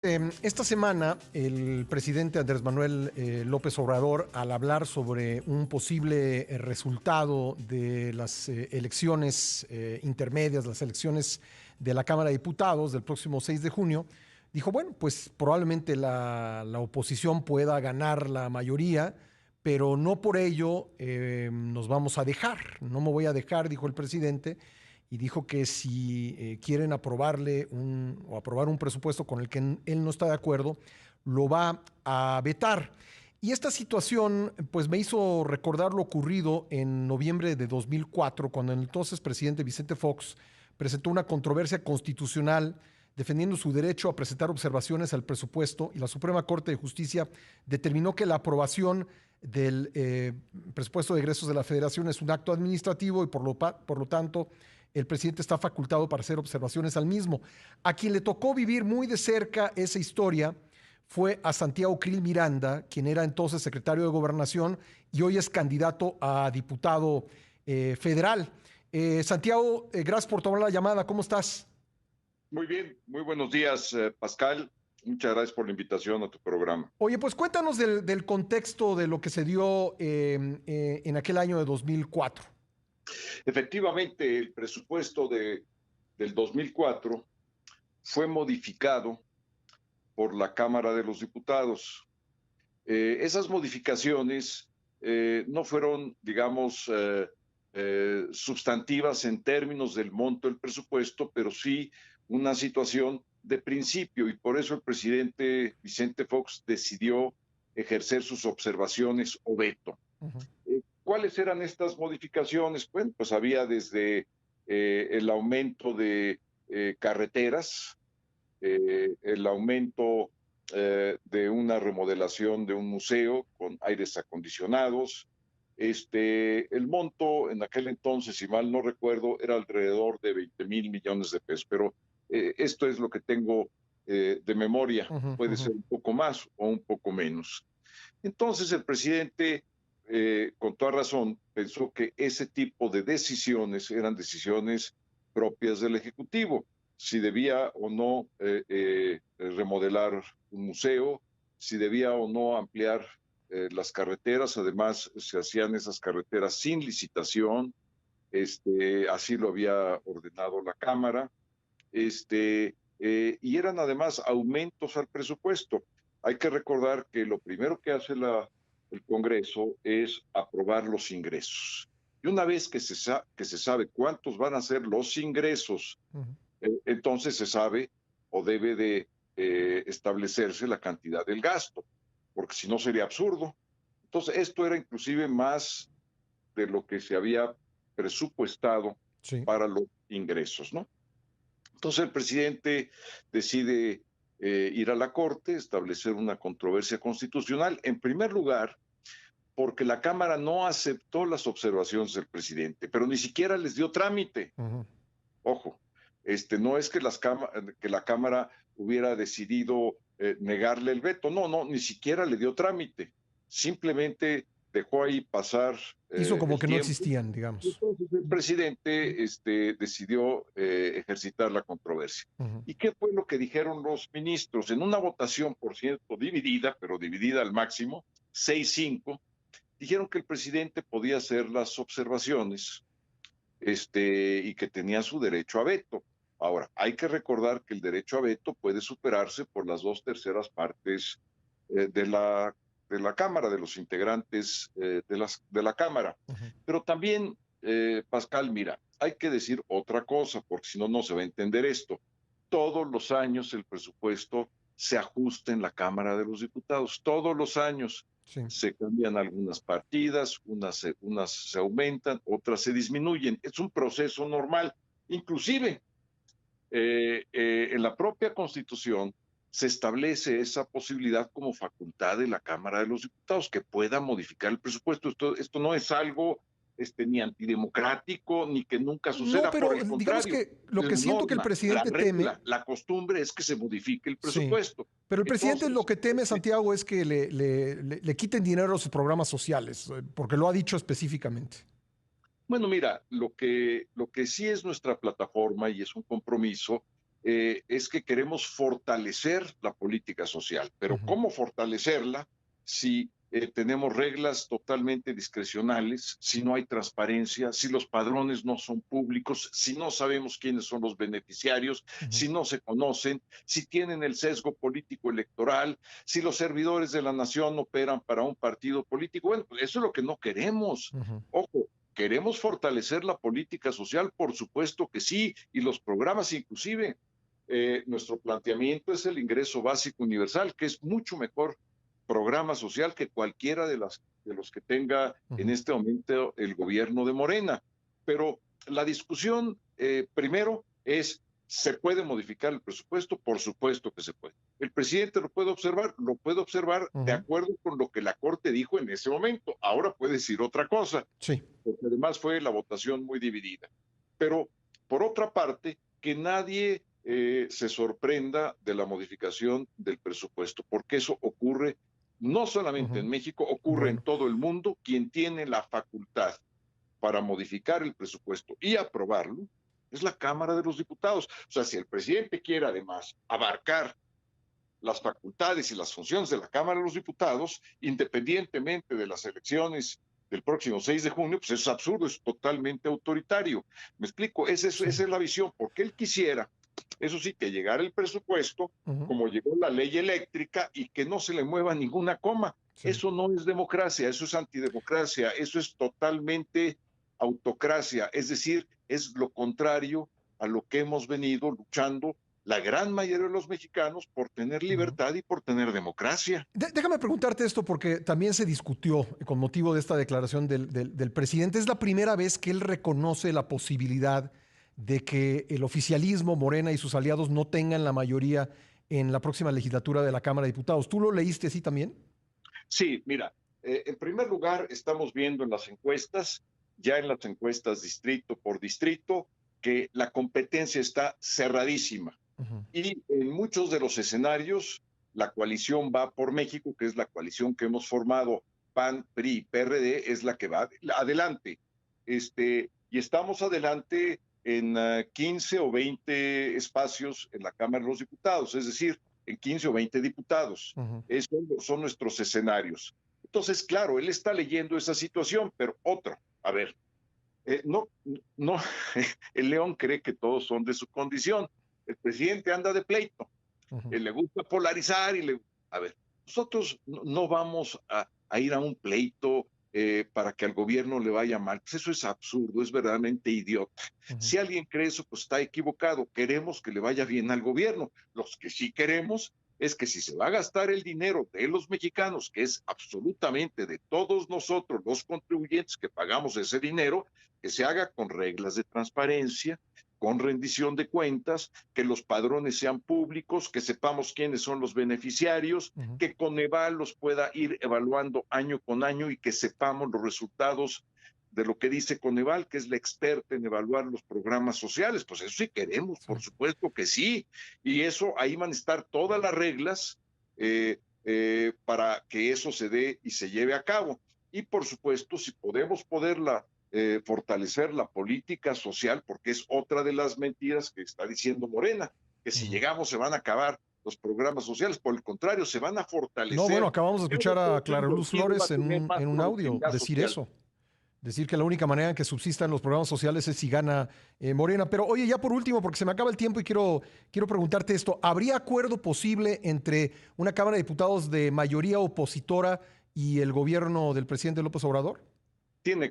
Esta semana, el presidente Andrés Manuel López Obrador, al hablar sobre un posible resultado de las elecciones intermedias, las elecciones de la Cámara de Diputados del próximo 6 de junio, dijo, bueno, pues probablemente la oposición pueda ganar la mayoría, pero no por ello nos vamos a dejar. No me voy a dejar, dijo el presidente, y dijo que si quieren aprobarle o aprobar un presupuesto con el que él no está de acuerdo, lo va a vetar. Y esta situación pues me hizo recordar lo ocurrido en noviembre de 2004, cuando el entonces presidente Vicente Fox presentó una controversia constitucional defendiendo su derecho a presentar observaciones al presupuesto, y la Suprema Corte de Justicia determinó que la aprobación del presupuesto de egresos de la Federación es un acto administrativo y por lo tanto el presidente está facultado para hacer observaciones al mismo. A quien le tocó vivir muy de cerca esa historia fue a Santiago Krill Miranda, quien era entonces secretario de Gobernación y hoy es candidato a diputado federal. Santiago, gracias por tomar la llamada. ¿Cómo estás? Muy bien, muy buenos días, Pascal. Muchas gracias por la invitación a tu programa. Oye, pues cuéntanos del contexto de lo que se dio en aquel año de 2004. Efectivamente, el presupuesto del 2004 fue modificado por la Cámara de los Diputados. Esas modificaciones no fueron, digamos, sustantivas en términos del monto del presupuesto, pero sí una situación de principio, y por eso el presidente Vicente Fox decidió ejercer sus observaciones o veto. Uh -huh. ¿Cuáles eran estas modificaciones? Bueno, pues había desde el aumento de carreteras, el aumento de una remodelación de un museo con aires acondicionados. El monto en aquel entonces, si mal no recuerdo, era alrededor de 20,000 millones de pesos, pero esto es lo que tengo de memoria. Uh -huh, uh Puede -huh. ser un poco más o un poco menos. Entonces el presidente, con toda razón, pensó que ese tipo de decisiones eran decisiones propias del Ejecutivo. Si debía o no remodelar un museo, si debía o no ampliar las carreteras. Además, se hacían esas carreteras sin licitación, así lo había ordenado la Cámara, y eran además aumentos al presupuesto. Hay que recordar que lo primero que hace el Congreso es aprobar los ingresos. Y una vez que se sabe cuántos van a ser los ingresos, Uh -huh. entonces se sabe o debe de establecerse la cantidad del gasto, porque si no sería absurdo. Entonces, esto era inclusive más de lo que se había presupuestado Sí. para los ingresos, ¿no? Entonces el presidente decide ir a la Corte, establecer una controversia constitucional, en primer lugar, porque la Cámara no aceptó las observaciones del presidente, pero ni siquiera les dio trámite. Uh -huh. Ojo, no es que la Cámara hubiera decidido negarle el veto, no, ni siquiera le dio trámite, simplemente dejó ahí pasar Hizo como el que no tiempo. existían, digamos. Entonces el presidente decidió ejercitar la controversia. Uh -huh. ¿Y qué fue lo que dijeron los ministros? En una votación, por cierto, dividida, pero dividida al máximo, 6-5, dijeron que el presidente podía hacer las observaciones y que tenía su derecho a veto. Ahora, hay que recordar que el derecho a veto puede superarse por las 2/3 partes de la Cámara, de los integrantes de la Cámara. Uh -huh. Pero también, Pascal, mira, hay que decir otra cosa, porque si no, no se va a entender esto. Todos los años el presupuesto se ajusta en la Cámara de los Diputados, todos los años. Sí. Se cambian algunas partidas, unas se aumentan, otras se disminuyen. Es un proceso normal. Inclusive, en la propia Constitución se establece esa posibilidad como facultad de la Cámara de los Diputados, que pueda modificar el presupuesto. Esto no es algo ni antidemocrático, ni que nunca No, suceda. Por pero el digamos contrario, que lo que la siento que el norma, la presidente teme, regla, la costumbre es que se modifique el sí, presupuesto. pero el presidente lo Entonces, que teme, Santiago, es que le quiten dinero a sus programas sociales, porque lo ha dicho específicamente. bueno, mira, lo que sí es nuestra plataforma y es un compromiso es que queremos fortalecer la política social. Pero Ujú, ¿cómo fortalecerla si tenemos reglas totalmente discrecionales, si no hay transparencia, si los padrones no son públicos, si no sabemos quiénes son los beneficiarios, ujú, si no se conocen, si tienen el sesgo político electoral, si los servidores de la nación operan para un partido político? Bueno, pues eso es lo que no queremos. ujú, Ojo, ¿queremos fortalecer la política social? Por supuesto que sí, y los programas inclusive. Nuestro planteamiento es el ingreso básico universal, que es mucho mejor programa social que cualquiera de los que tenga en ujú, este momento el gobierno de Morena. Pero la discusión, primero, es, ¿se puede modificar el presupuesto? Por supuesto que se puede. ¿El presidente lo puede observar de ujú. acuerdo con lo que la Corte dijo en ese momento? Ahora puede decir otra cosa, Sí. porque además fue la votación muy dividida. Pero, por otra parte, que nadie se sorprenda de la modificación del presupuesto, porque eso ocurre no solamente Ujú. en México, ocurre en Bueno. todo el mundo. Quien tiene la facultad para modificar el presupuesto y aprobarlo es la Cámara de los Diputados. O sea, si el presidente quiere además abarcar las facultades y las funciones de la Cámara de los Diputados, independientemente de las elecciones del próximo 6 de junio, pues es absurdo, es totalmente autoritario. Me explico, Sí. esa es la visión, porque él quisiera, eso sí, que llegara el presupuesto, Ujú. como llegó la ley eléctrica, y que no se le mueva ninguna coma. Sí. Eso no es democracia, eso es antidemocracia, eso es totalmente autocracia, es decir, es lo contrario a lo que hemos venido luchando la gran mayoría de los mexicanos por tener Ujú. libertad y por tener democracia. Déjame preguntarte esto porque también se discutió con motivo de esta declaración del presidente. Es la primera vez que él reconoce la posibilidad de que el oficialismo, Morena y sus aliados no tengan la mayoría en la próxima legislatura de la Cámara de Diputados. ¿Tú lo leíste así también? Sí, mira, en primer lugar, estamos viendo en las encuestas, ya en las encuestas distrito por distrito, que la competencia está cerradísima. Ujú, Y en muchos de los escenarios, la coalición va por México, que es la coalición que hemos formado, PAN, PRI y PRD, es la que va adelante. Y estamos adelante en 15 o 20 espacios en la Cámara de los Diputados, es decir, en 15 o 20 diputados. ujú, Esos son nuestros escenarios. Entonces, claro, él está leyendo esa situación, pero otra, a ver, no, no, el León cree que todos son de su condición. El presidente anda de pleito, ujú. le gusta polarizar a ver, nosotros no vamos a ir a un pleito para que al gobierno le vaya mal. Pues eso es absurdo, es verdaderamente idiota. Ujú. Si alguien cree eso, pues está equivocado. Queremos que le vaya bien al gobierno. Los que sí queremos es que si se va a gastar el dinero de los mexicanos, que es absolutamente de todos nosotros, los contribuyentes que pagamos ese dinero, que se haga con reglas de transparencia, con rendición de cuentas, que los padrones sean públicos, que sepamos quiénes son los beneficiarios, Ujú. que Coneval los pueda ir evaluando año con año y que sepamos los resultados de lo que dice Coneval, que es la experta en evaluar los programas sociales. Pues eso sí queremos, Sí. por supuesto que sí. Y eso, ahí van a estar todas las reglas para que eso se dé y se lleve a cabo. Y por supuesto, si podemos poderla fortalecer la política social, porque es otra de las mentiras que está diciendo Morena, que si Ujú. llegamos se van a acabar los programas sociales, por el contrario, se van a No, bueno, fortalecer. acabamos de Cada escuchar a peso Clara Luz invertido va Flores a tener más en un audio productividad decir social. eso. Decir que la única manera en que subsistan los programas sociales es si gana Morena. Pero oye, ya por último, porque se me acaba el tiempo y quiero preguntarte esto, ¿habría acuerdo posible entre una Cámara de Diputados de mayoría opositora y el gobierno del presidente López Obrador? Tiene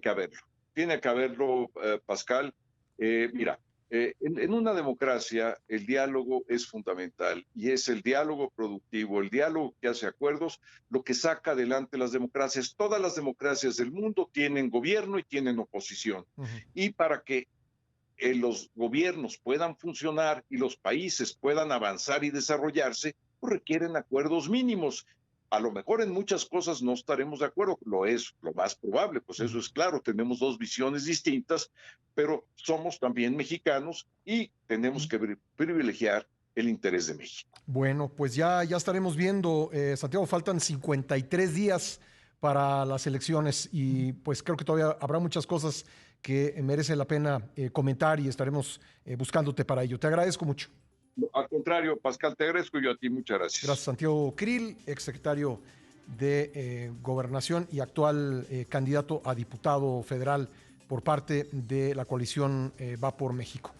tiene que haberlo, Pascal. Mira, en una democracia el diálogo es fundamental y es el diálogo productivo, el diálogo que hace acuerdos, lo que saca adelante las democracias. Todas las democracias del mundo tienen gobierno y tienen oposición. Ujú. Y para que los gobiernos puedan funcionar y los países puedan avanzar y desarrollarse, pues requieren acuerdos mínimos. A lo mejor en muchas cosas no estaremos de acuerdo, lo es lo más probable, pues eso Ujú. es claro, tenemos dos visiones distintas, pero somos también mexicanos y tenemos que privilegiar el interés de México. Bueno, pues ya estaremos viendo, Santiago, faltan 53 días para las elecciones y pues creo que todavía habrá muchas cosas que merece la pena comentar y estaremos buscándote para ello. Te agradezco mucho. Al contrario, Pascal, te agradezco yo a ti, muchas Gracias, gracias. Santiago Krill, exsecretario de Gobernación y actual candidato a diputado federal por parte de la coalición Va por México.